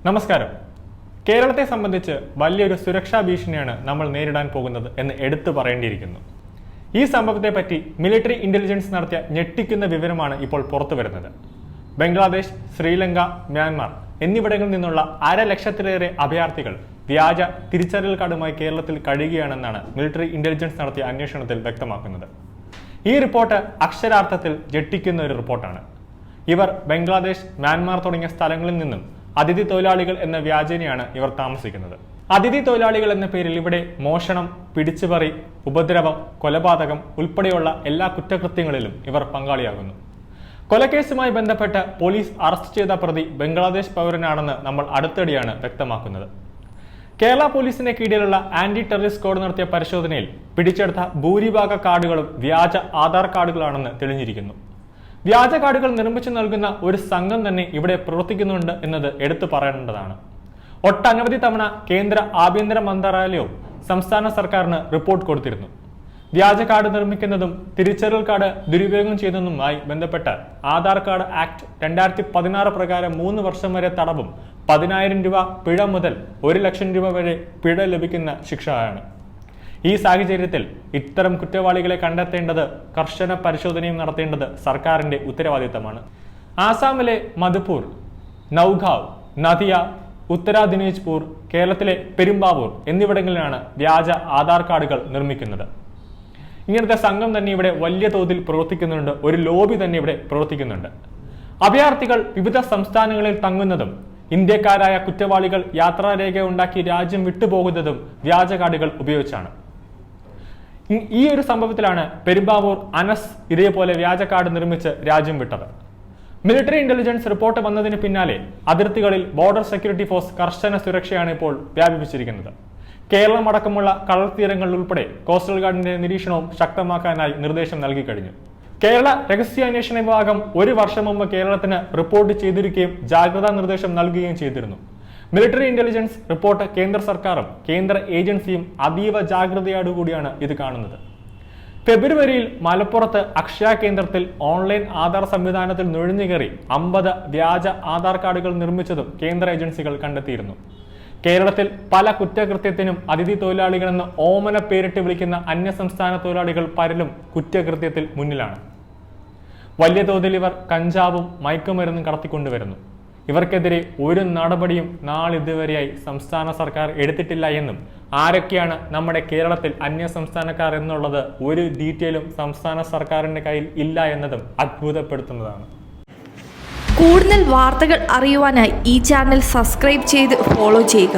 നമസ്കാരം. കേരളത്തെ സംബന്ധിച്ച് വലിയൊരു സുരക്ഷാ ഭീഷണിയാണ് നമ്മൾ നേരിടാൻ പോകുന്നത് എന്ന് എടുത്തു പറയേണ്ടിയിരിക്കുന്നു. ഈ സംഭവത്തെ പറ്റി മിലിറ്ററി ഇന്റലിജൻസ് നടത്തിയ ഞെട്ടിക്കുന്ന വിവരമാണ് ഇപ്പോൾ പുറത്തു വരുന്നത്. ബംഗ്ലാദേശ്, ശ്രീലങ്ക, മ്യാൻമാർ എന്നിവിടങ്ങളിൽ നിന്നുള്ള 1.5 ലക്ഷത്തിലേറെ അഭയാർത്ഥികൾ വ്യാജ തിരിച്ചറിയൽ കാർഡുമായി കേരളത്തിൽ കഴിയുകയാണെന്നാണ് മിലിറ്ററി ഇന്റലിജൻസ് നടത്തിയ അന്വേഷണത്തിൽ വ്യക്തമാക്കുന്നത്. ഈ റിപ്പോർട്ട് അക്ഷരാർത്ഥത്തിൽ ഞെട്ടിക്കുന്ന ഒരു റിപ്പോർട്ടാണ്. ഇവർ ബംഗ്ലാദേശ്, മ്യാൻമാർ തുടങ്ങിയ സ്ഥലങ്ങളിൽ നിന്നും അതിഥി തൊഴിലാളികൾ എന്ന വ്യാജേനയാണ് ഇവർ താമസിക്കുന്നത്. അതിഥി തൊഴിലാളികൾ എന്ന പേരിൽ ഇവിടെ മോഷണം, പിടിച്ചുപറി, ഉപദ്രവം, കൊലപാതകം ഉൾപ്പെടെയുള്ള എല്ലാ കുറ്റകൃത്യങ്ങളിലും ഇവർ പങ്കാളിയാകുന്നു. കൊലക്കേസുമായി ബന്ധപ്പെട്ട് പോലീസ് അറസ്റ്റ് ചെയ്ത പ്രതി ബംഗ്ലാദേശ് പൗരനാണെന്ന് നമ്മൾ അടുത്തിടെയാണ് വ്യക്തമാക്കുന്നത്. കേരള പോലീസിന്റെ കീഴിലുള്ള ആന്റി ടെററിസ്റ്റ് സ്ക്വാഡ് നടത്തിയ പരിശോധനയിൽ പിടിച്ചെടുത്ത ഭൂരിഭാഗ കാർഡുകളും വ്യാജ ആധാർ കാർഡുകളാണെന്ന് തെളിഞ്ഞിരിക്കുന്നു. വ്യാജ കാർഡുകൾ നിർമ്മിച്ചു നൽകുന്ന ഒരു സംഘം തന്നെ ഇവിടെ പ്രവർത്തിക്കുന്നുണ്ട് എന്നത് എടുത്തു പറയേണ്ടതാണ്. ഒട്ടനവധി തവണ കേന്ദ്ര ആഭ്യന്തര മന്ത്രാലയവും സംസ്ഥാന സർക്കാരിന് റിപ്പോർട്ട് കൊടുത്തിരുന്നു. വ്യാജ കാർഡ് നിർമ്മിക്കുന്നതും തിരിച്ചറിയൽ കാർഡ് ദുരുപയോഗം ചെയ്യുന്നതുമായി ബന്ധപ്പെട്ട് ആധാർ കാർഡ് ആക്ട് 2016 പ്രകാരം 3 വർഷം വരെ തടവും 10,000 രൂപ പിഴ മുതൽ 1 ലക്ഷം രൂപ വരെ പിഴ ലഭിക്കുന്ന ശിക്ഷയാണ്. ഈ സാഹചര്യത്തിൽ ഇത്തരം കുറ്റവാളികളെ കണ്ടെത്തേണ്ടത്, കർശന പരിശോധനയും നടത്തേണ്ടത് സർക്കാരിന്റെ ഉത്തരവാദിത്തമാണ്. ആസാമിലെ മധുപൂർ, നൌഗാവ്, നദിയ, ഉത്തര ദിനാജ്പൂർ, കേരളത്തിലെ പെരുമ്പാവൂർ എന്നിവിടങ്ങളിലാണ് വ്യാജ ആധാർ കാർഡുകൾ നിർമ്മിക്കുന്നത്. ഇങ്ങനത്തെ സംഘം തന്നെ ഇവിടെ വലിയ തോതിൽ പ്രവർത്തിക്കുന്നുണ്ട്. ഒരു ലോബി തന്നെ ഇവിടെ പ്രവർത്തിക്കുന്നുണ്ട്. അഭയാർത്ഥികൾ വിവിധ സംസ്ഥാനങ്ങളിൽ തങ്ങുന്നതും ഇന്ത്യക്കാരായ കുറ്റവാളികൾ യാത്രാരേഖ ഉണ്ടാക്കി രാജ്യം വിട്ടുപോകുന്നതും വ്യാജ കാർഡുകൾ ഉപയോഗിച്ചാണ്. ഈ ഒരു സംഭവത്തിലാണ് പെരുമ്പാവൂർ അനസ് ഇതേപോലെ വ്യാജ കാർഡ് നിർമ്മിച്ച് രാജ്യം വിട്ടത്. മിലിറ്ററി ഇന്റലിജൻസ് റിപ്പോർട്ട് വന്നതിന് പിന്നാലെ അതിർത്തികളിൽ ബോർഡർ സെക്യൂരിറ്റി ഫോഴ്സ് കർശന സുരക്ഷയാണ് ഇപ്പോൾ വ്യാപിപ്പിച്ചിരിക്കുന്നത്. കേരളം അടക്കമുള്ള കടൽ തീരങ്ങളിൽ ഉൾപ്പെടെ കോസ്റ്റൽ ഗാർഡിന്റെ നിരീക്ഷണവും ശക്തമാക്കാനായി നിർദ്ദേശം നൽകി കഴിഞ്ഞു. കേരള രഹസ്യാന്വേഷണ വിഭാഗം 1 വർഷം മുമ്പ് കേരളത്തിന് റിപ്പോർട്ട് ചെയ്തിരിക്കുകയും ജാഗ്രതാ നിർദ്ദേശം നൽകുകയും ചെയ്തിരുന്നു. മിലിറ്ററി ഇന്റലിജൻസ് റിപ്പോർട്ട് കേന്ദ്ര സർക്കാരും കേന്ദ്ര ഏജൻസിയും അതീവ ജാഗ്രതയോടുകൂടിയാണ് ഇത് കാണുന്നത്. ഫെബ്രുവരിയിൽ മലപ്പുറത്ത് അക്ഷയ കേന്ദ്രത്തിൽ ഓൺലൈൻ ആധാർ സംവിധാനത്തിൽ നുഴഞ്ഞുകയറി 50 വ്യാജ ആധാർ കാർഡുകൾ നിർമ്മിച്ചതും കേന്ദ്ര ഏജൻസികൾ കണ്ടെത്തിയിരുന്നു. കേരളത്തിൽ പല കുറ്റകൃത്യത്തിനും അതിഥി തൊഴിലാളികളെന്ന് ഓമന പേരിട്ട് വിളിക്കുന്ന അന്യസംസ്ഥാന തൊഴിലാളികൾ പലരും കുറ്റകൃത്യത്തിൽ മുന്നിലാണ്. വലിയ തോതിൽ ഇവർ കഞ്ചാവും മയക്കുമരുന്നും കടത്തിക്കൊണ്ടുവരുന്നു. ഇവർക്കെതിരെ ഒരു നടപടിയും നാളിതുവരെയായി സംസ്ഥാന സർക്കാർ എടുത്തിട്ടില്ല എന്നും ആരൊക്കെയാണ് നമ്മുടെ കേരളത്തിൽ അന്യസംസ്ഥാനക്കാർ എന്നുള്ളത് ഒരു ഡീറ്റെയിലും സംസ്ഥാന സർക്കാരിന്റെ കയ്യിൽ ഇല്ല എന്നതും അത്ഭുതപ്പെടുത്തുന്നതാണ്. കൂടുതൽ വാർത്തകൾ അറിയുവാനായി ഈ ചാനൽ സബ്സ്ക്രൈബ് ചെയ്ത് ഫോളോ ചെയ്യുക.